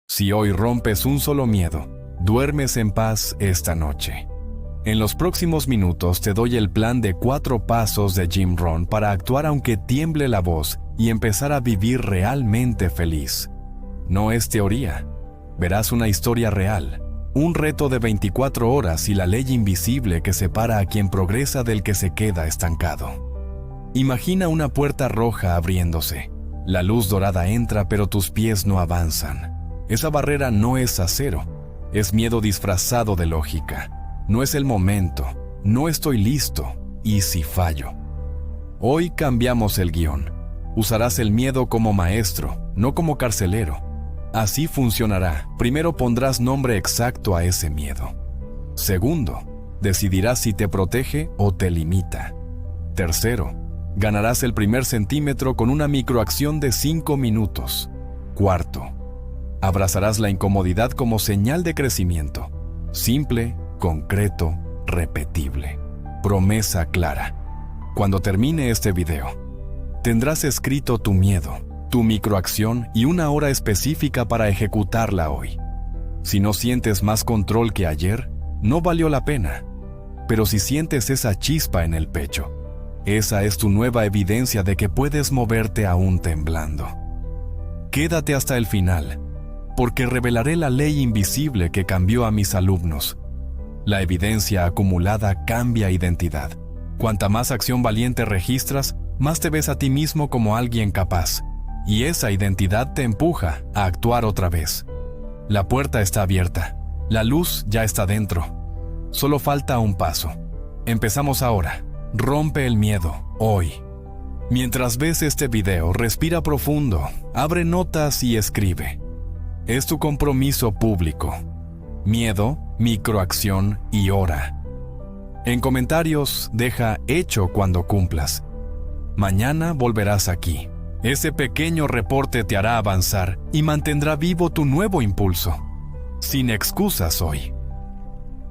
Si hoy rompes un solo miedo, duermes en paz esta noche. En los próximos minutos te doy el plan de 4 pasos de Jim Rohn para actuar aunque tiemble la voz y empezar a vivir realmente feliz. No es teoría. Verás una historia real, un reto de 24 horas y la ley invisible que separa a quien progresa del que se queda estancado. Imagina una puerta roja abriéndose. La luz dorada entra, pero tus pies no avanzan. Esa barrera no es acero, es miedo disfrazado de lógica. No es el momento, no estoy listo, ¿y si fallo? Hoy cambiamos el guión. Usarás el miedo como maestro, no como carcelero. Así funcionará. Primero pondrás nombre exacto a ese miedo. Segundo, decidirás si te protege o te limita. Tercero, ganarás el primer centímetro con una microacción de 5 minutos. Cuarto, abrazarás la incomodidad como señal de crecimiento. Simple, concreto, repetible. Promesa clara. Cuando termine este video, tendrás escrito tu miedo, tu microacción y una hora específica para ejecutarla hoy. Si no sientes más control que ayer, no valió la pena. Pero si sientes esa chispa en el pecho, esa es tu nueva evidencia de que puedes moverte aún temblando. Quédate hasta el final, porque revelaré la ley invisible que cambió a mis alumnos. La evidencia acumulada cambia identidad. Cuanta más acción valiente registras, más te ves a ti mismo como alguien capaz. Y esa identidad te empuja a actuar otra vez. La puerta está abierta. La luz ya está dentro. Solo falta un paso. Empezamos ahora. Rompe el miedo, hoy. Mientras ves este video, respira profundo, abre notas y escribe. Es tu compromiso público. Miedo, microacción y hora. En comentarios, deja hecho cuando cumplas. Mañana volverás aquí. Ese pequeño reporte te hará avanzar y mantendrá vivo tu nuevo impulso. Sin excusas hoy.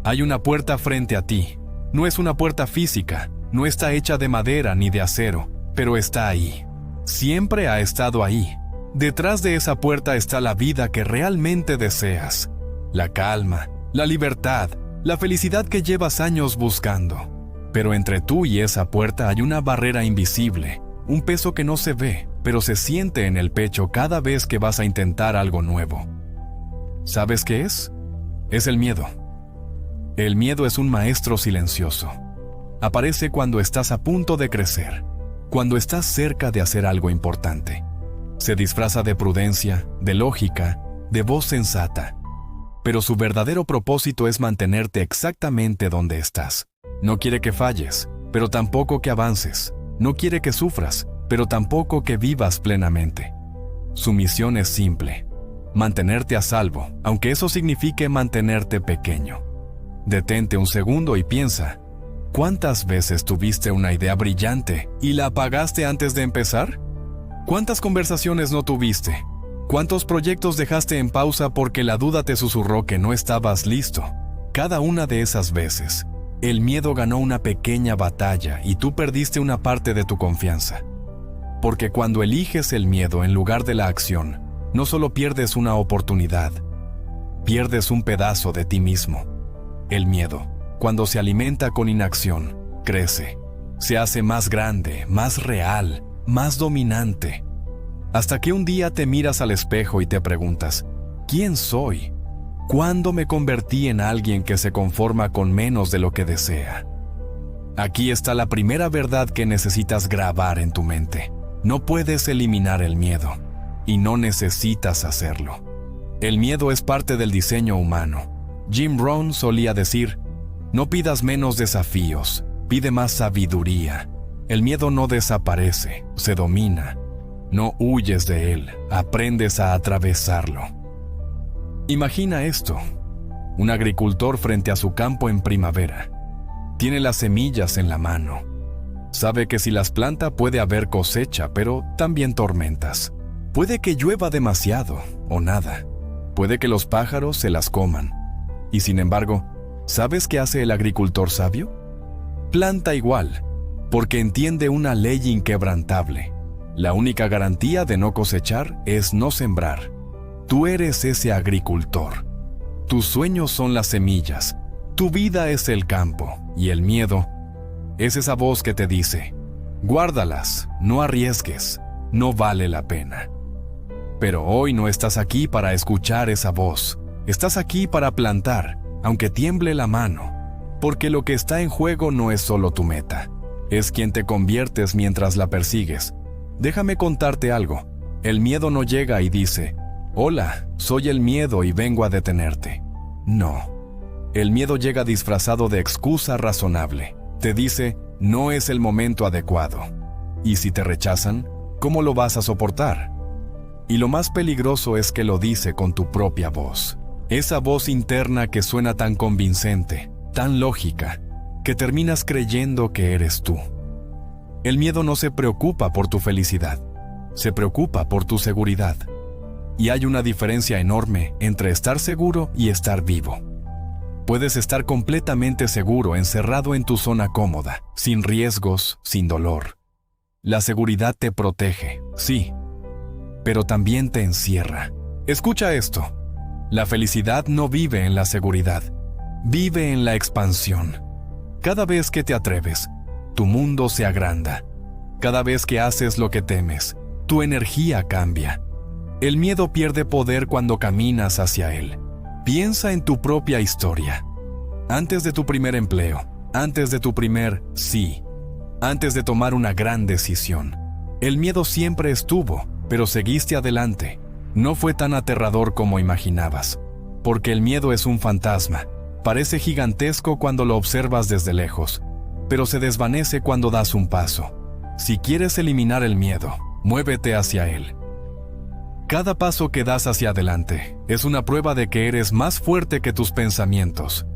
Hay una puerta frente a ti. No es una puerta física, no está hecha de madera ni de acero, pero está ahí. Siempre ha estado ahí. Detrás de esa puerta está la vida que realmente deseas. La calma, la libertad, la felicidad que llevas años buscando. Pero entre tú y esa puerta hay una barrera invisible, un peso que no se ve, pero se siente en el pecho cada vez que vas a intentar algo nuevo. ¿Sabes qué es? Es el miedo. El miedo es un maestro silencioso. Aparece cuando estás a punto de crecer, cuando estás cerca de hacer algo importante. Se disfraza de prudencia, de lógica, de voz sensata. Pero su verdadero propósito es mantenerte exactamente donde estás. No quiere que falles, pero tampoco que avances. No quiere que sufras, pero tampoco que vivas plenamente. Su misión es simple: mantenerte a salvo, aunque eso signifique mantenerte pequeño. Detente un segundo y piensa, ¿cuántas veces tuviste una idea brillante y la apagaste antes de empezar? ¿Cuántas conversaciones no tuviste? ¿Cuántos proyectos dejaste en pausa porque la duda te susurró que no estabas listo? Cada una de esas veces, el miedo ganó una pequeña batalla y tú perdiste una parte de tu confianza. Porque cuando eliges el miedo en lugar de la acción, no solo pierdes una oportunidad, pierdes un pedazo de ti mismo. El miedo, cuando se alimenta con inacción, crece. Se hace más grande, más real, más dominante. Hasta que un día te miras al espejo y te preguntas, ¿quién soy? ¿Cuándo me convertí en alguien que se conforma con menos de lo que desea? Aquí está la primera verdad que necesitas grabar en tu mente. No puedes eliminar el miedo, y no necesitas hacerlo. El miedo es parte del diseño humano. Jim Rohn solía decir, no pidas menos desafíos, pide más sabiduría. El miedo no desaparece, se domina. No huyes de él, aprendes a atravesarlo. Imagina esto: un agricultor frente a su campo en primavera. Tiene las semillas en la mano. Sabe que si las planta puede haber cosecha, pero también tormentas. Puede que llueva demasiado o nada. Puede que los pájaros se las coman. Y sin embargo, ¿sabes qué hace el agricultor sabio? Planta igual, porque entiende una ley inquebrantable. La única garantía de no cosechar es no sembrar. Tú eres ese agricultor. Tus sueños son las semillas. Tu vida es el campo. Y el miedo es esa voz que te dice: guárdalas, no arriesgues, no vale la pena. Pero hoy no estás aquí para escuchar esa voz. Estás aquí para plantar, aunque tiemble la mano. Porque lo que está en juego no es solo tu meta. Es quien te conviertes mientras la persigues. Déjame contarte algo. El miedo no llega y dice: hola, soy el miedo y vengo a detenerte. No. El miedo llega disfrazado de excusa razonable. Te dice: no es el momento adecuado. Y si te rechazan, ¿cómo lo vas a soportar? Y lo más peligroso es que lo dice con tu propia voz. Esa voz interna que suena tan convincente, tan lógica, que terminas creyendo que eres tú. El miedo no se preocupa por tu felicidad, se preocupa por tu seguridad. Y hay una diferencia enorme entre estar seguro y estar vivo. Puedes estar completamente seguro encerrado en tu zona cómoda, sin riesgos, sin dolor. La seguridad te protege, sí, pero también te encierra. Escucha esto. La felicidad no vive en la seguridad, vive en la expansión. Cada vez que te atreves, tu mundo se agranda. Cada vez que haces lo que temes, tu energía cambia. El miedo pierde poder cuando caminas hacia él. Piensa en tu propia historia. Antes de tu primer empleo, antes de tu primer sí, antes de tomar una gran decisión. El miedo siempre estuvo, pero seguiste adelante. No fue tan aterrador como imaginabas, porque el miedo es un fantasma. Parece gigantesco cuando lo observas desde lejos, pero se desvanece cuando das un paso. Si quieres eliminar el miedo, muévete hacia él. Cada paso que das hacia adelante es una prueba de que eres más fuerte que tus pensamientos.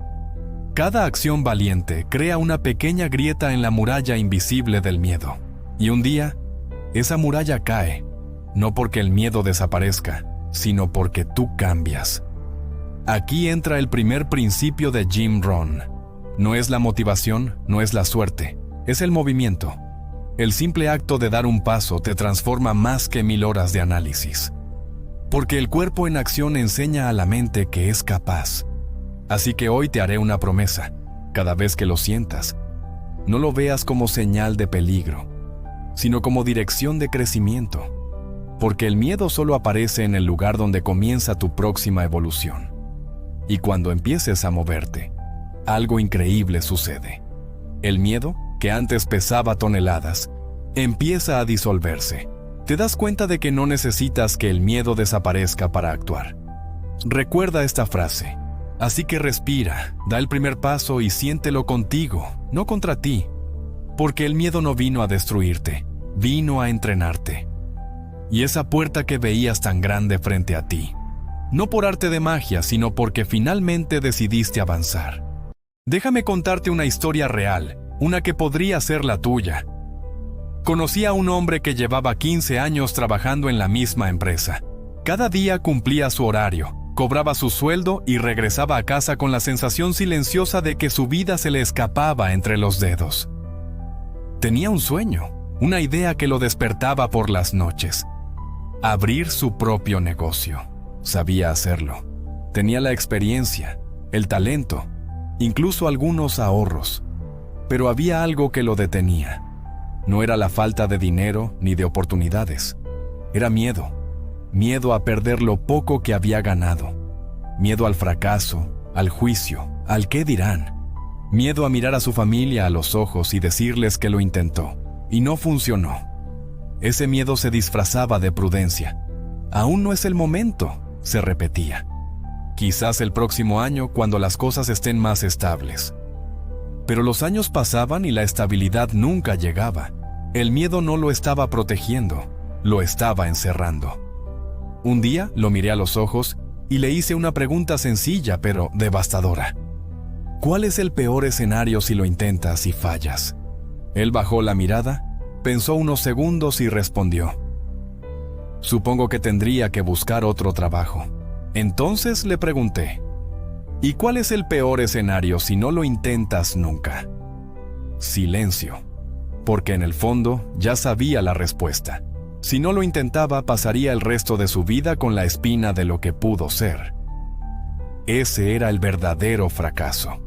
Cada acción valiente crea una pequeña grieta en la muralla invisible del miedo. Y un día, esa muralla cae, no porque el miedo desaparezca, sino porque tú cambias. Aquí entra el primer principio de Jim Rohn. No es la motivación, no es la suerte, es el movimiento. El simple acto de dar un paso te transforma más que 1000 horas de análisis. Porque el cuerpo en acción enseña a la mente que es capaz. Así que hoy te haré una promesa. Cada vez que lo sientas, no lo veas como señal de peligro, sino como dirección de crecimiento. Porque el miedo solo aparece en el lugar donde comienza tu próxima evolución. Y cuando empieces a moverte, algo increíble sucede. El miedo, que antes pesaba toneladas, empieza a disolverse. Te das cuenta de que no necesitas que el miedo desaparezca para actuar. Recuerda esta frase. Así que respira, da el primer paso y siéntelo contigo, no contra ti. Porque el miedo no vino a destruirte, vino a entrenarte. Y esa puerta que veías tan grande frente a ti, no por arte de magia, sino porque finalmente decidiste avanzar. Déjame contarte una historia real, una que podría ser la tuya. Conocí a un hombre que llevaba 15 años trabajando en la misma empresa. Cada día cumplía su horario, cobraba su sueldo y regresaba a casa con la sensación silenciosa de que su vida se le escapaba entre los dedos. Tenía un sueño, una idea que lo despertaba por las noches. Abrir su propio negocio. Sabía hacerlo. Tenía la experiencia, el talento, incluso algunos ahorros. Pero había algo que lo detenía. No era la falta de dinero ni de oportunidades. Era miedo. Miedo a perder lo poco que había ganado. Miedo al fracaso, al juicio, al qué dirán. Miedo a mirar a su familia a los ojos y decirles que lo intentó. Y no funcionó. Ese miedo se disfrazaba de prudencia. Aún no es el momento, se repetía. Quizás el próximo año cuando las cosas estén más estables. Pero los años pasaban y la estabilidad nunca llegaba. El miedo no lo estaba protegiendo, lo estaba encerrando. Un día lo miré a los ojos y le hice una pregunta sencilla pero devastadora. ¿Cuál es el peor escenario si lo intentas y fallas? Él bajó la mirada, pensó unos segundos y respondió. Supongo que tendría que buscar otro trabajo. Entonces le pregunté, ¿y cuál es el peor escenario si no lo intentas nunca? Silencio, porque en el fondo ya sabía la respuesta. Si no lo intentaba, pasaría el resto de su vida con la espina de lo que pudo ser. Ese era el verdadero fracaso.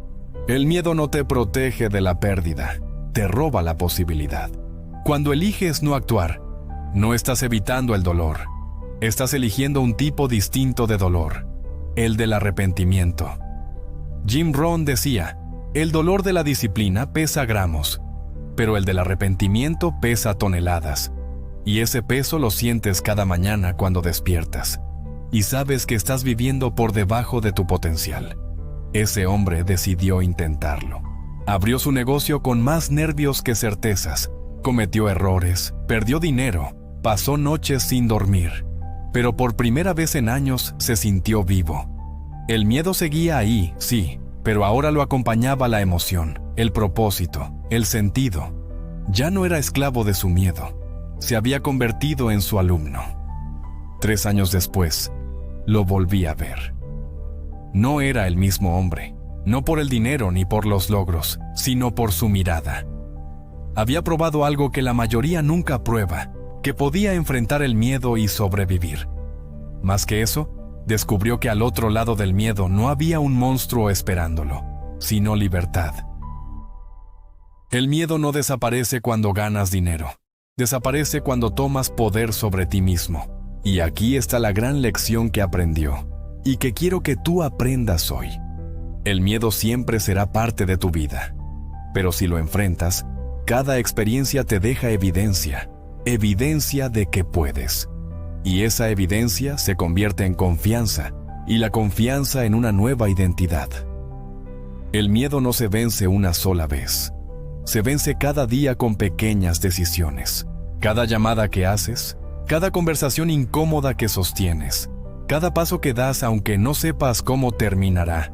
El miedo no te protege de la pérdida, te roba la posibilidad. Cuando eliges no actuar, no estás evitando el dolor, estás eligiendo un tipo distinto de dolor, el del arrepentimiento. Jim Rohn decía, el dolor de la disciplina pesa gramos, pero el del arrepentimiento pesa toneladas. Y ese peso lo sientes cada mañana cuando despiertas. Y sabes que estás viviendo por debajo de tu potencial. Ese hombre decidió intentarlo. Abrió su negocio con más nervios que certezas. Cometió errores, perdió dinero, pasó noches sin dormir. Pero por primera vez en años se sintió vivo. El miedo seguía ahí, sí, pero ahora lo acompañaba la emoción, el propósito, el sentido. Ya no era esclavo de su miedo. Se había convertido en su alumno. 3 años después, lo volví a ver. No era el mismo hombre, no por el dinero ni por los logros, sino por su mirada. Había probado algo que la mayoría nunca prueba, que podía enfrentar el miedo y sobrevivir. Más que eso, descubrió que al otro lado del miedo no había un monstruo esperándolo, sino libertad. El miedo no desaparece cuando ganas dinero. Desaparece cuando tomas poder sobre ti mismo. Y aquí está la gran lección que aprendió, y que quiero que tú aprendas hoy. El miedo siempre será parte de tu vida. Pero si lo enfrentas, cada experiencia te deja evidencia de que puedes. Y esa evidencia se convierte en confianza, y la confianza en una nueva identidad. El miedo no se vence una sola vez. Se vence cada día con pequeñas decisiones. Cada llamada que haces, cada conversación incómoda que sostienes, cada paso que das aunque no sepas cómo terminará,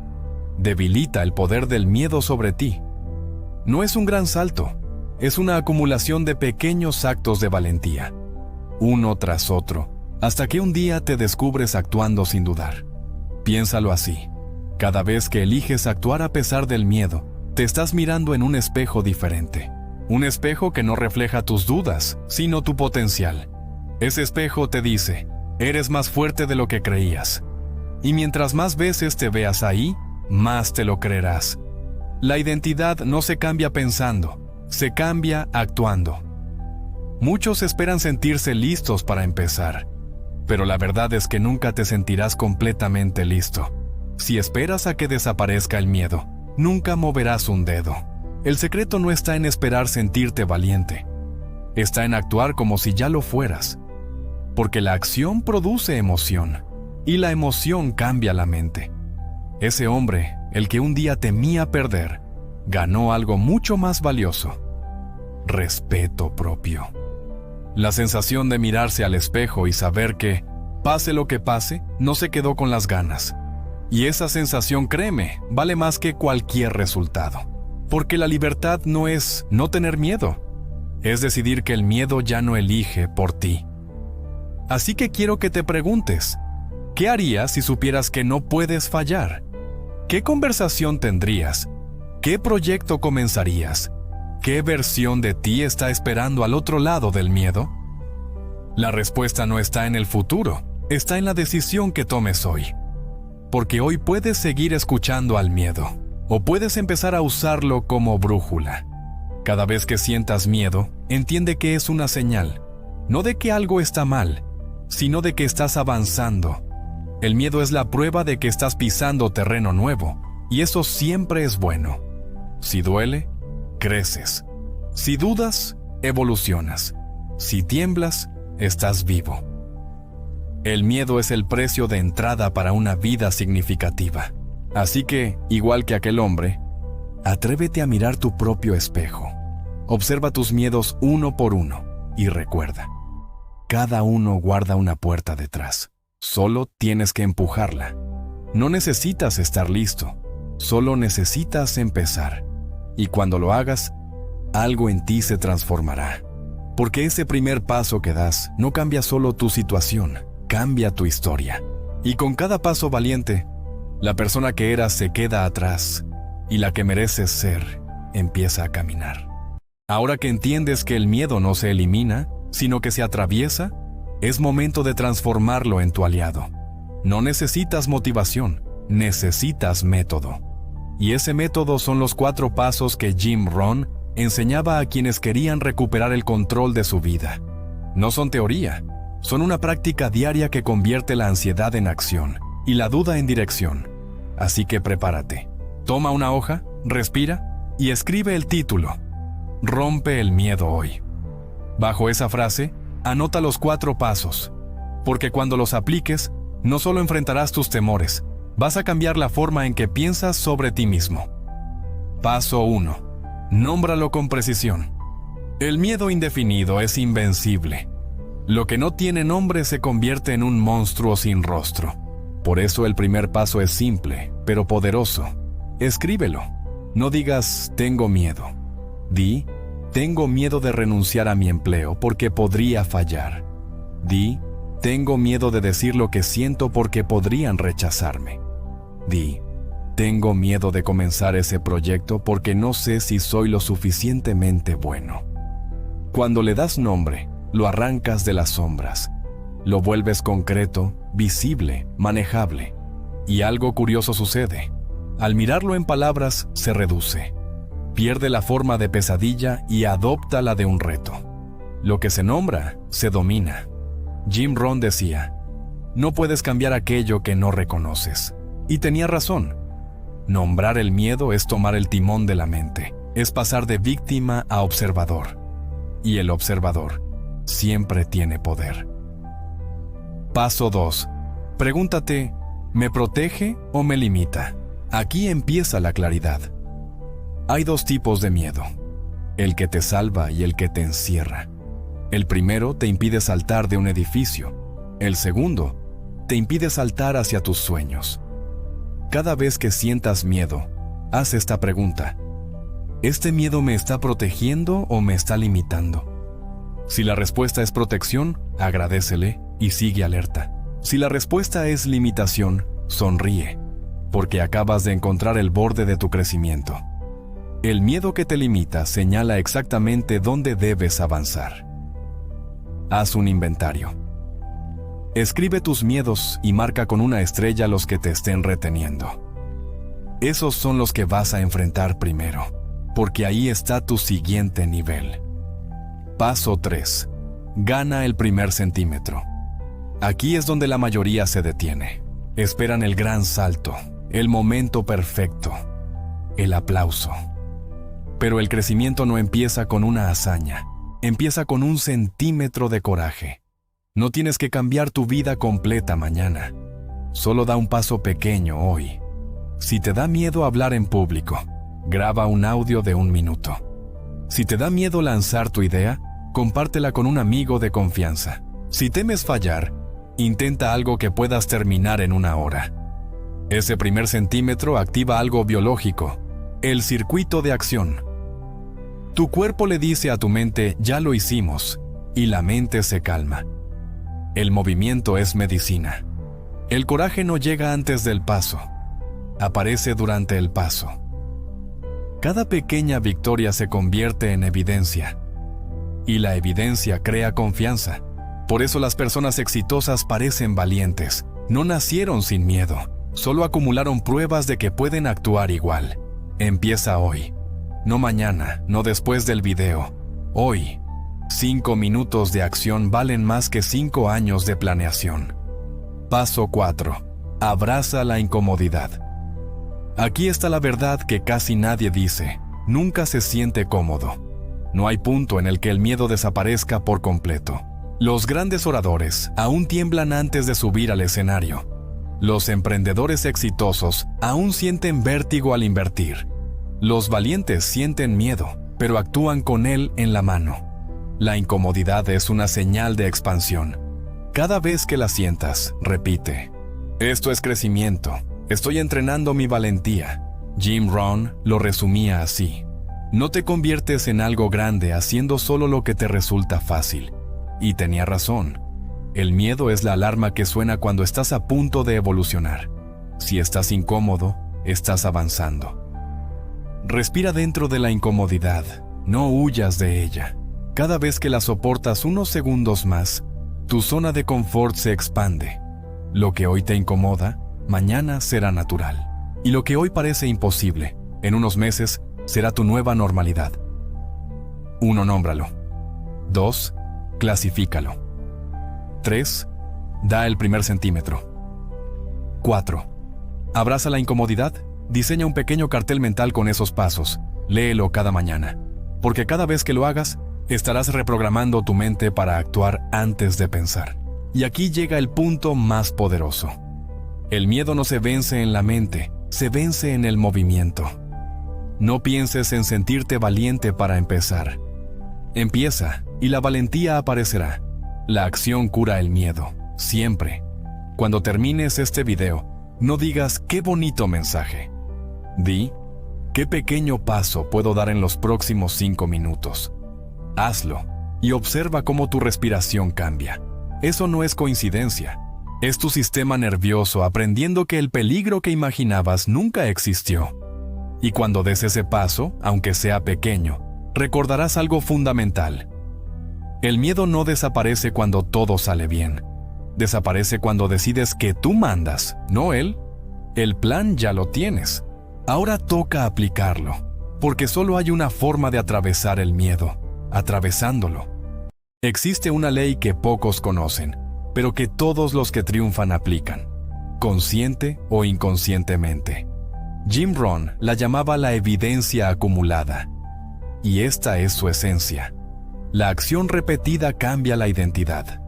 debilita el poder del miedo sobre ti. No es un gran salto, es una acumulación de pequeños actos de valentía, uno tras otro, hasta que un día te descubres actuando sin dudar. Piénsalo así. Cada vez que eliges actuar a pesar del miedo, te estás mirando en un espejo diferente. Un espejo que no refleja tus dudas, sino tu potencial. Ese espejo te dice, eres más fuerte de lo que creías. Y mientras más veces te veas ahí, más te lo creerás. La identidad no se cambia pensando, se cambia actuando. Muchos esperan sentirse listos para empezar, pero la verdad es que nunca te sentirás completamente listo. Si esperas a que desaparezca el miedo, nunca moverás un dedo. El secreto no está en esperar sentirte valiente. Está en actuar como si ya lo fueras. Porque la acción produce emoción, y la emoción cambia la mente. Ese hombre, el que un día temía perder, ganó algo mucho más valioso: respeto propio. La sensación de mirarse al espejo y saber que, pase lo que pase, no se quedó con las ganas. Y esa sensación, créeme, vale más que cualquier resultado. Porque la libertad no es no tener miedo, es decidir que el miedo ya no elige por ti. Así que quiero que te preguntes, ¿qué harías si supieras que no puedes fallar? ¿Qué conversación tendrías? ¿Qué proyecto comenzarías? ¿Qué versión de ti está esperando al otro lado del miedo? La respuesta no está en el futuro, está en la decisión que tomes hoy. Porque hoy puedes seguir escuchando al miedo, o puedes empezar a usarlo como brújula. Cada vez que sientas miedo, entiende que es una señal, no de que algo está mal, sino de que estás avanzando. El miedo es la prueba de que estás pisando terreno nuevo, y eso siempre es bueno. Si duele, creces. Si dudas, evolucionas. Si tiemblas, estás vivo. El miedo es el precio de entrada para una vida significativa. Así que, igual que aquel hombre, atrévete a mirar tu propio espejo. Observa tus miedos uno por uno y recuerda, cada uno guarda una puerta detrás. Solo tienes que empujarla. No necesitas estar listo, solo necesitas empezar. Y cuando lo hagas, algo en ti se transformará. Porque ese primer paso que das no cambia solo tu situación, cambia tu historia. Y con cada paso valiente, la persona que eras se queda atrás y la que mereces ser empieza a caminar. Ahora que entiendes que el miedo no se elimina, sino que se atraviesa, es momento de transformarlo en tu aliado. No necesitas motivación, necesitas método. Y ese método son los 4 pasos que Jim Rohn enseñaba a quienes querían recuperar el control de su vida. No son teoría, son una práctica diaria que convierte la ansiedad en acción y la duda en dirección. Así que prepárate. Toma una hoja, respira y escribe el título: Rompe el miedo hoy. Bajo esa frase, anota los 4 pasos, porque cuando los apliques, no solo enfrentarás tus temores, vas a cambiar la forma en que piensas sobre ti mismo. Paso 1. Nómbralo con precisión. El miedo indefinido es invencible. Lo que no tiene nombre se convierte en un monstruo sin rostro. Por eso el primer paso es simple, pero poderoso. Escríbelo. No digas tengo miedo. Di tengo miedo de renunciar a mi empleo porque podría fallar. Di tengo miedo de decir lo que siento porque podrían rechazarme. Di tengo miedo de comenzar ese proyecto porque no sé si soy lo suficientemente bueno. Cuando le das nombre, lo arrancas de las sombras. Lo vuelves concreto, visible, manejable. Y algo curioso sucede. Al mirarlo en palabras, se reduce. Pierde la forma de pesadilla y adopta la de un reto. Lo que se nombra, se domina. Jim Rohn decía, no puedes cambiar aquello que no reconoces. Y tenía razón. Nombrar el miedo es tomar el timón de la mente. Es pasar de víctima a observador. Y el observador siempre tiene poder. Paso 2. Pregúntate, ¿me protege o me limita? Aquí empieza la claridad. Hay 2 tipos de miedo: el que te salva y el que te encierra. El primero te impide saltar de un edificio. El segundo te impide saltar hacia tus sueños. Cada vez que sientas miedo, haz esta pregunta: ¿este miedo me está protegiendo o me está limitando? Si la respuesta es protección, agradécele y sigue alerta. Si la respuesta es limitación, sonríe, porque acabas de encontrar el borde de tu crecimiento. El miedo que te limita señala exactamente dónde debes avanzar. Haz un inventario. Escribe tus miedos y marca con una estrella los que te estén reteniendo. Esos son los que vas a enfrentar primero, porque ahí está tu siguiente nivel. Paso 3. Gana el primer centímetro. Aquí es donde la mayoría se detiene. Esperan el gran salto, el momento perfecto, el aplauso. Pero el crecimiento no empieza con una hazaña, empieza con 1 centímetro de coraje. No tienes que cambiar tu vida completa mañana. Solo da un paso pequeño hoy. Si te da miedo hablar en público, graba un audio de 1 minuto. Si te da miedo lanzar tu idea, compártela con un amigo de confianza. Si temes fallar, intenta algo que puedas terminar en 1 hora. Ese primer centímetro activa algo biológico, el circuito de acción. Tu cuerpo le dice a tu mente, ya lo hicimos, y la mente se calma. El movimiento es medicina. El coraje no llega antes del paso, aparece durante el paso. Cada pequeña victoria se convierte en evidencia, y la evidencia crea confianza. Por eso las personas exitosas parecen valientes. No nacieron sin miedo, solo acumularon pruebas de que pueden actuar igual. Empieza hoy. No mañana, no después del video. Hoy. 5 minutos de acción valen más que 5 años de planeación. Paso 4. Abraza la incomodidad. Aquí está la verdad que casi nadie dice. Nunca se siente cómodo. No hay punto en el que el miedo desaparezca por completo. Los grandes oradores aún tiemblan antes de subir al escenario. Los emprendedores exitosos aún sienten vértigo al invertir. Los valientes sienten miedo, pero actúan con él en la mano. La incomodidad es una señal de expansión. Cada vez que la sientas, repite: esto es crecimiento, estoy entrenando mi valentía. Jim Rohn lo resumía así: no te conviertes en algo grande haciendo solo lo que te resulta fácil. Y tenía razón. El miedo es la alarma que suena cuando estás a punto de evolucionar. Si estás incómodo, estás avanzando. Respira dentro de la incomodidad, no huyas de ella. Cada vez que la soportas unos segundos más, tu zona de confort se expande. Lo que hoy te incomoda, mañana será natural. Y lo que hoy parece imposible, en unos meses, será tu nueva normalidad. 1. Nómbralo. 2. Clasifícalo. 3. Da el primer centímetro. 4. Abraza la incomodidad. Diseña un pequeño cartel mental con esos pasos. Léelo cada mañana. Porque cada vez que lo hagas, estarás reprogramando tu mente para actuar antes de pensar. Y aquí llega el punto más poderoso. El miedo no se vence en la mente, se vence en el movimiento. No pienses en sentirte valiente para empezar. Empieza y la valentía aparecerá. La acción cura el miedo, siempre. Cuando termines este video, no digas qué bonito mensaje. Di, qué pequeño paso puedo dar en los próximos 5 minutos. Hazlo y observa cómo tu respiración cambia. Eso no es coincidencia. Es tu sistema nervioso aprendiendo que el peligro que imaginabas nunca existió. Y cuando des ese paso, aunque sea pequeño, recordarás algo fundamental. El miedo no desaparece cuando todo sale bien. Desaparece cuando decides que tú mandas, no él. El plan ya lo tienes. Ahora toca aplicarlo, porque solo hay una forma de atravesar el miedo, atravesándolo. Existe una ley que pocos conocen, pero que todos los que triunfan aplican, consciente o inconscientemente. Jim Rohn la llamaba la evidencia acumulada. Y esta es su esencia. La acción repetida cambia la identidad.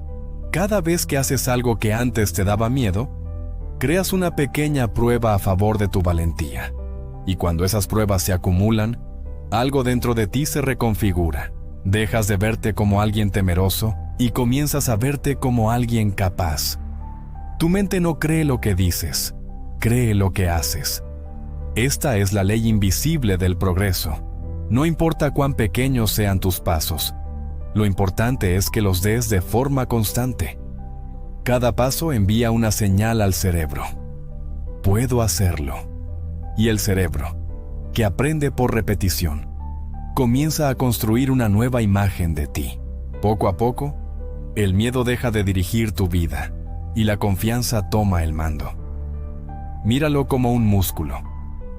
Cada vez que haces algo que antes te daba miedo, creas una pequeña prueba a favor de tu valentía. Y cuando esas pruebas se acumulan, algo dentro de ti se reconfigura. Dejas de verte como alguien temeroso y comienzas a verte como alguien capaz. Tu mente no cree lo que dices, cree lo que haces. Esta es la ley invisible del progreso. No importa cuán pequeños sean tus pasos, lo importante es que los des de forma constante. Cada paso envía una señal al cerebro. Puedo hacerlo. Y el cerebro, que aprende por repetición, comienza a construir una nueva imagen de ti. Poco a poco, el miedo deja de dirigir tu vida y la confianza toma el mando. Míralo como un músculo.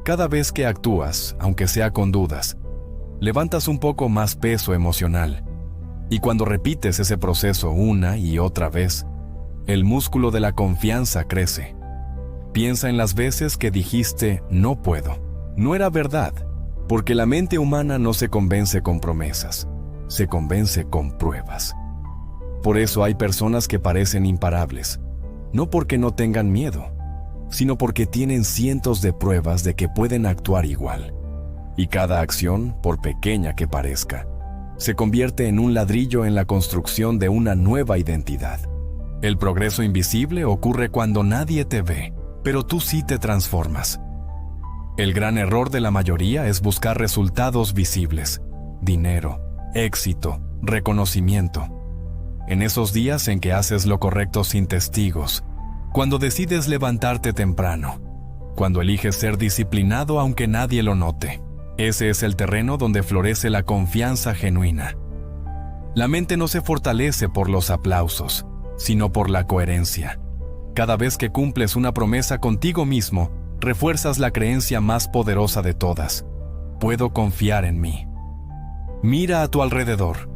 Cada vez que actúas, aunque sea con dudas, levantas un poco más peso emocional. Y cuando repites ese proceso una y otra vez, el músculo de la confianza crece. Piensa en las veces que dijiste no puedo. No era verdad, porque la mente humana no se convence con promesas, se convence con pruebas. Por eso hay personas que parecen imparables, no porque no tengan miedo, sino porque tienen cientos de pruebas de que pueden actuar igual. Y cada acción, por pequeña que parezca, se convierte en un ladrillo en la construcción de una nueva identidad. El progreso invisible ocurre cuando nadie te ve, pero tú sí te transformas. El gran error de la mayoría es buscar resultados visibles, dinero, éxito, reconocimiento. En esos días en que haces lo correcto sin testigos, cuando decides levantarte temprano, cuando eliges ser disciplinado aunque nadie lo note, ese es el terreno donde florece la confianza genuina. La mente no se fortalece por los aplausos, sino por la coherencia. Cada vez que cumples una promesa contigo mismo, refuerzas la creencia más poderosa de todas. Puedo confiar en mí. Mira a tu alrededor.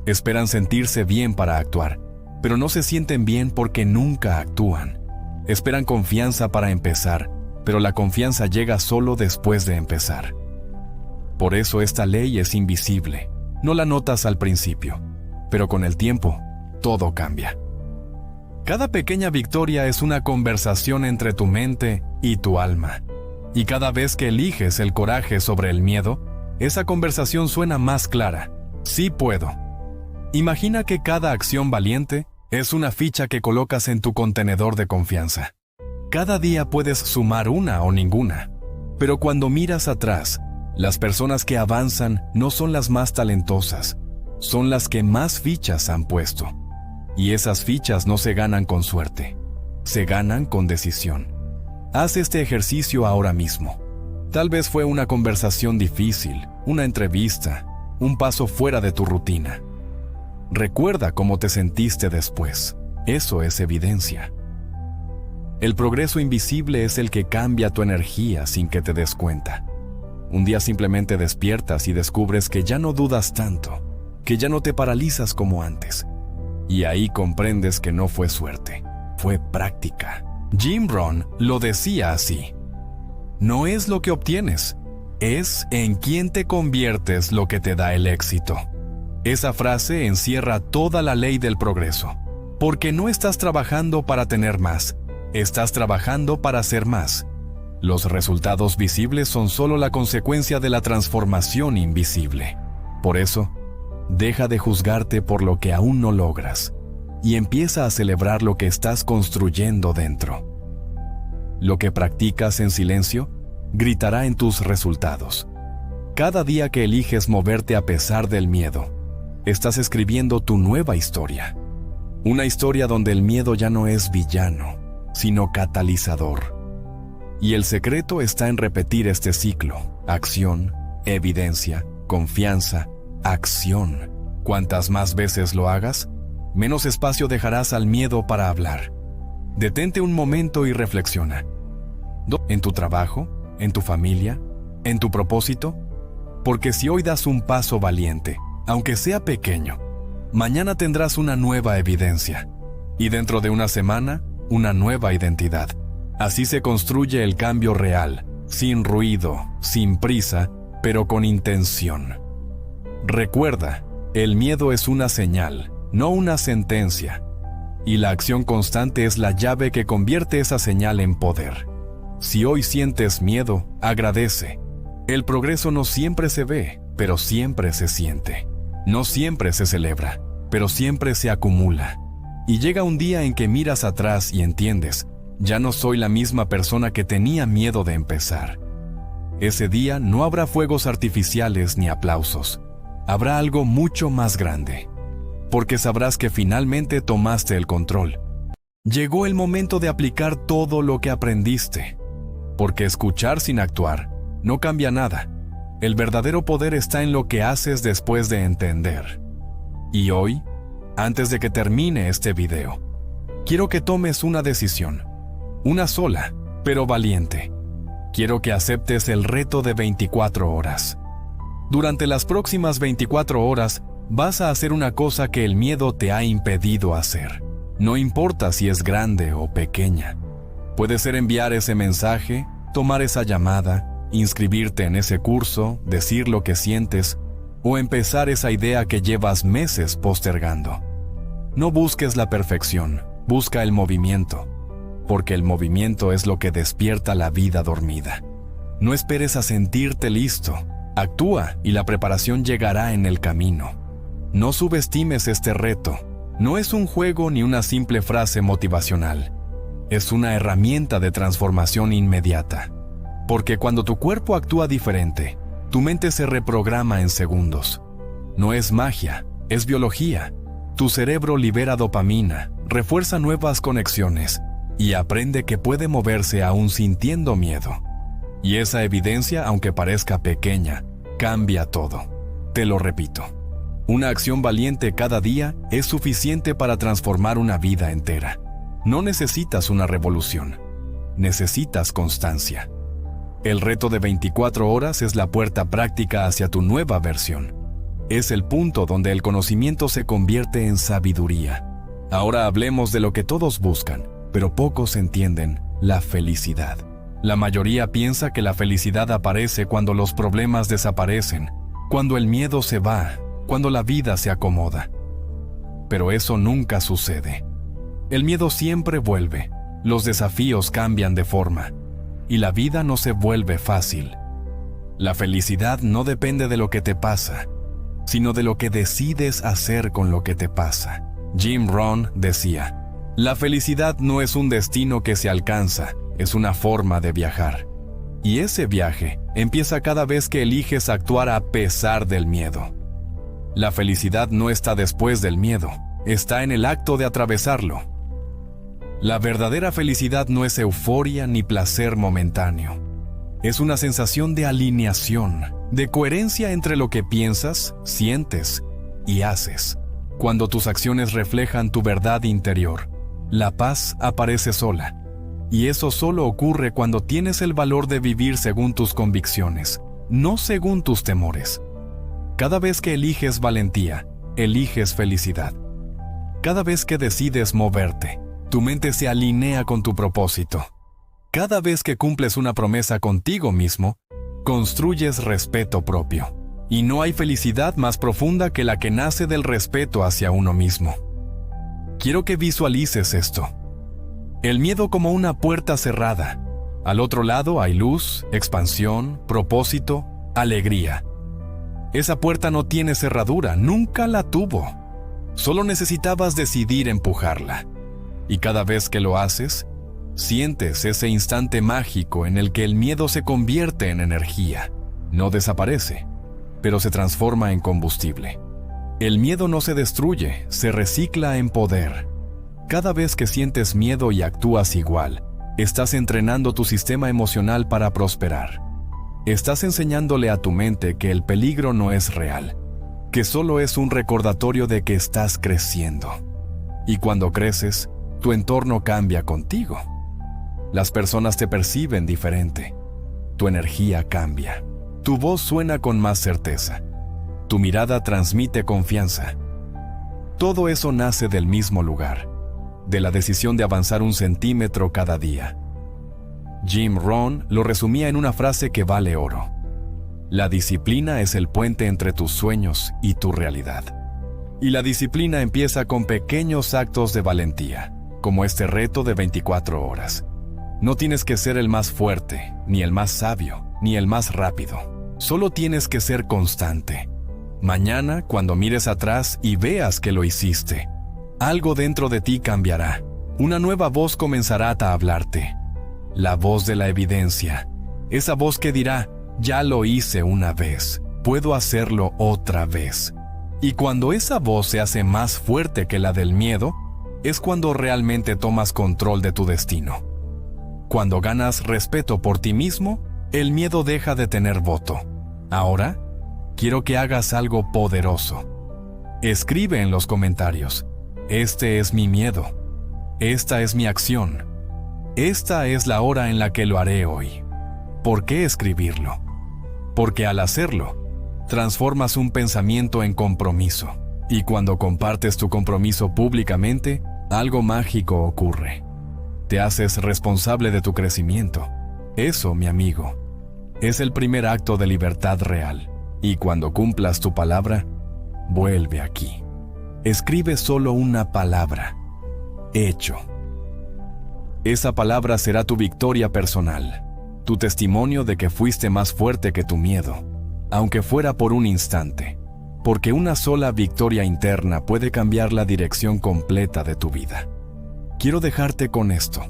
Esperan sentirse bien para actuar, pero no se sienten bien porque nunca actúan. Esperan confianza para empezar, pero la confianza llega solo después de empezar. Por eso esta ley es invisible. No la notas al principio, pero con el tiempo, todo cambia. Cada pequeña victoria es una conversación entre tu mente y tu alma. Y cada vez que eliges el coraje sobre el miedo, esa conversación suena más clara. Sí puedo. Imagina que cada acción valiente es una ficha que colocas en tu contenedor de confianza. Cada día puedes sumar una o ninguna. Pero cuando miras atrás, las personas que avanzan no son las más talentosas, son las que más fichas han puesto. Y esas fichas no se ganan con suerte, se ganan con decisión. Haz este ejercicio ahora mismo. Tal vez fue una conversación difícil, una entrevista, un paso fuera de tu rutina. Recuerda cómo te sentiste después. Eso es evidencia. El progreso invisible es el que cambia tu energía sin que te des cuenta. Un día simplemente despiertas y descubres que ya no dudas tanto, que ya no te paralizas como antes. Y ahí comprendes que no fue suerte, fue práctica. Jim Rohn lo decía así: no es lo que obtienes, es en quién te conviertes lo que te da el éxito. Esa frase encierra toda la ley del progreso, porque no estás trabajando para tener más, estás trabajando para hacer más. Los resultados visibles son solo la consecuencia de la transformación invisible. Por eso, deja de juzgarte por lo que aún no logras y empieza a celebrar lo que estás construyendo dentro. Lo que practicas en silencio gritará en tus resultados. Cada día que eliges moverte a pesar del miedo, estás escribiendo tu nueva historia. Una historia donde el miedo ya no es villano, sino catalizador. Y el secreto está en repetir este ciclo: acción, evidencia, confianza, acción. Cuantas más veces lo hagas, menos espacio dejarás al miedo para hablar. Detente un momento y reflexiona. ¿En tu trabajo? ¿En tu familia? ¿En tu propósito? Porque si hoy das un paso valiente, aunque sea pequeño, mañana tendrás una nueva evidencia. Y dentro de una semana, una nueva identidad. Así se construye el cambio real, sin ruido, sin prisa, pero con intención. Recuerda, el miedo es una señal, no una sentencia. Y la acción constante es la llave que convierte esa señal en poder. Si hoy sientes miedo, agradece. El progreso no siempre se ve, pero siempre se siente. No siempre se celebra, pero siempre se acumula. Y llega un día en que miras atrás y entiendes: ya no soy la misma persona que tenía miedo de empezar. Ese día no habrá fuegos artificiales ni aplausos. Habrá algo mucho más grande. Porque sabrás que finalmente tomaste el control. Llegó el momento de aplicar todo lo que aprendiste. Porque escuchar sin actuar no cambia nada. El verdadero poder está en lo que haces después de entender. Y hoy, antes de que termine este video, quiero que tomes una decisión. Una sola, pero valiente. Quiero que aceptes el reto de 24 horas. Durante las próximas 24 horas, vas a hacer una cosa que el miedo te ha impedido hacer. No importa si es grande o pequeña. Puede ser enviar ese mensaje, tomar esa llamada, inscribirte en ese curso, decir lo que sientes, o empezar esa idea que llevas meses postergando. No busques la perfección, busca el movimiento, porque el movimiento es lo que despierta la vida dormida. No esperes a sentirte listo, actúa y la preparación llegará en el camino. No subestimes este reto, no es un juego ni una simple frase motivacional. Es una herramienta de transformación inmediata. Porque cuando tu cuerpo actúa diferente, tu mente se reprograma en segundos. No es magia, es biología. Tu cerebro libera dopamina, refuerza nuevas conexiones y aprende que puede moverse aún sintiendo miedo. Y esa evidencia, aunque parezca pequeña, cambia todo. Te lo repito. Una acción valiente cada día es suficiente para transformar una vida entera. No necesitas una revolución, necesitas constancia. El reto de 24 horas es la puerta práctica hacia tu nueva versión. Es el punto donde el conocimiento se convierte en sabiduría. Ahora hablemos de lo que todos buscan, pero pocos entienden: la felicidad. La mayoría piensa que la felicidad aparece cuando los problemas desaparecen, cuando el miedo se va, cuando la vida se acomoda. Pero eso nunca sucede. El miedo siempre vuelve, los desafíos cambian de forma, y la vida no se vuelve fácil. La felicidad no depende de lo que te pasa, sino de lo que decides hacer con lo que te pasa. Jim Rohn decía: la felicidad no es un destino que se alcanza, es una forma de viajar. Y ese viaje empieza cada vez que eliges actuar a pesar del miedo. La felicidad no está después del miedo, está en el acto de atravesarlo. La verdadera felicidad no es euforia ni placer momentáneo. Es una sensación de alineación, de coherencia entre lo que piensas, sientes y haces. Cuando tus acciones reflejan tu verdad interior, la paz aparece sola. Y eso solo ocurre cuando tienes el valor de vivir según tus convicciones, no según tus temores. Cada vez que eliges valentía, eliges felicidad. Cada vez que decides moverte, tu mente se alinea con tu propósito. Cada vez que cumples una promesa contigo mismo, construyes respeto propio. Y no hay felicidad más profunda que la que nace del respeto hacia uno mismo. Quiero que visualices esto. El miedo como una puerta cerrada. Al otro lado hay luz, expansión, propósito, alegría. Esa puerta no tiene cerradura, nunca la tuvo. Solo necesitabas decidir empujarla. Y cada vez que lo haces, sientes ese instante mágico en el que el miedo se convierte en energía. No desaparece, pero se transforma en combustible. El miedo no se destruye, se recicla en poder. Cada vez que sientes miedo y actúas igual, estás entrenando tu sistema emocional para prosperar. Estás enseñándole a tu mente que el peligro no es real, que solo es un recordatorio de que estás creciendo. Y cuando creces, tu entorno cambia contigo. Las personas te perciben diferente. Tu energía cambia. Tu voz suena con más certeza. Tu mirada transmite confianza. Todo eso nace del mismo lugar, de la decisión de avanzar 1 centímetro cada día. Jim Rohn lo resumía en una frase que vale oro. La disciplina es el puente entre tus sueños y tu realidad. Y la disciplina empieza con pequeños actos de valentía, como este reto de 24 horas. No tienes que ser el más fuerte, ni el más sabio, ni el más rápido. Solo tienes que ser constante. Mañana, cuando mires atrás y veas que lo hiciste, algo dentro de ti cambiará. Una nueva voz comenzará a hablarte. La voz de la evidencia. Esa voz que dirá, ya lo hice una vez, puedo hacerlo otra vez. Y cuando esa voz se hace más fuerte que la del miedo, es cuando realmente tomas control de tu destino. Cuando ganas respeto por ti mismo, el miedo deja de tener voto. Ahora, quiero que hagas algo poderoso. Escribe en los comentarios, este es mi miedo, esta es mi acción, esta es la hora en la que lo haré hoy. ¿Por qué escribirlo? Porque al hacerlo, transformas un pensamiento en compromiso. Y cuando compartes tu compromiso públicamente, algo mágico ocurre. Te haces responsable de tu crecimiento. Eso, mi amigo, es el primer acto de libertad real. Y cuando cumplas tu palabra, vuelve aquí. Escribe solo una palabra. Hecho. Esa palabra será tu victoria personal, tu testimonio de que fuiste más fuerte que tu miedo, aunque fuera por un instante, porque una sola victoria interna puede cambiar la dirección completa de tu vida. Quiero dejarte con esto.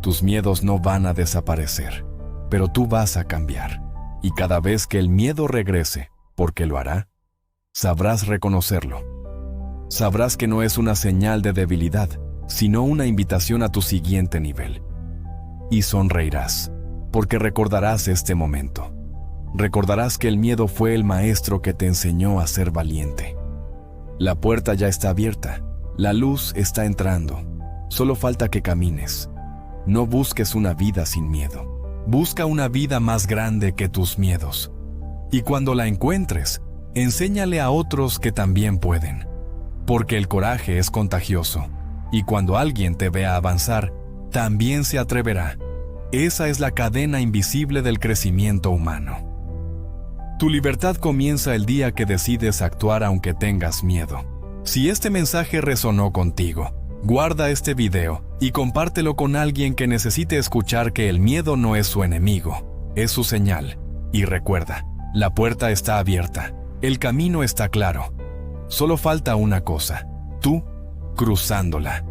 Tus miedos no van a desaparecer, pero tú vas a cambiar. Y cada vez que el miedo regrese, porque lo hará, sabrás reconocerlo. Sabrás que no es una señal de debilidad, sino una invitación a tu siguiente nivel. Y sonreirás, porque recordarás este momento. Recordarás que el miedo fue el maestro que te enseñó a ser valiente. La puerta ya está abierta, la luz está entrando. Solo falta que camines. No busques una vida sin miedo. Busca una vida más grande que tus miedos. Y cuando la encuentres, enséñale a otros que también pueden. Porque el coraje es contagioso. Y cuando alguien te vea avanzar, también se atreverá. Esa es la cadena invisible del crecimiento humano. Tu libertad comienza el día que decides actuar aunque tengas miedo. Si este mensaje resonó contigo, guarda este video y compártelo con alguien que necesite escuchar que el miedo no es su enemigo, es su señal. Y recuerda, la puerta está abierta, el camino está claro. Solo falta una cosa, tú cruzándola.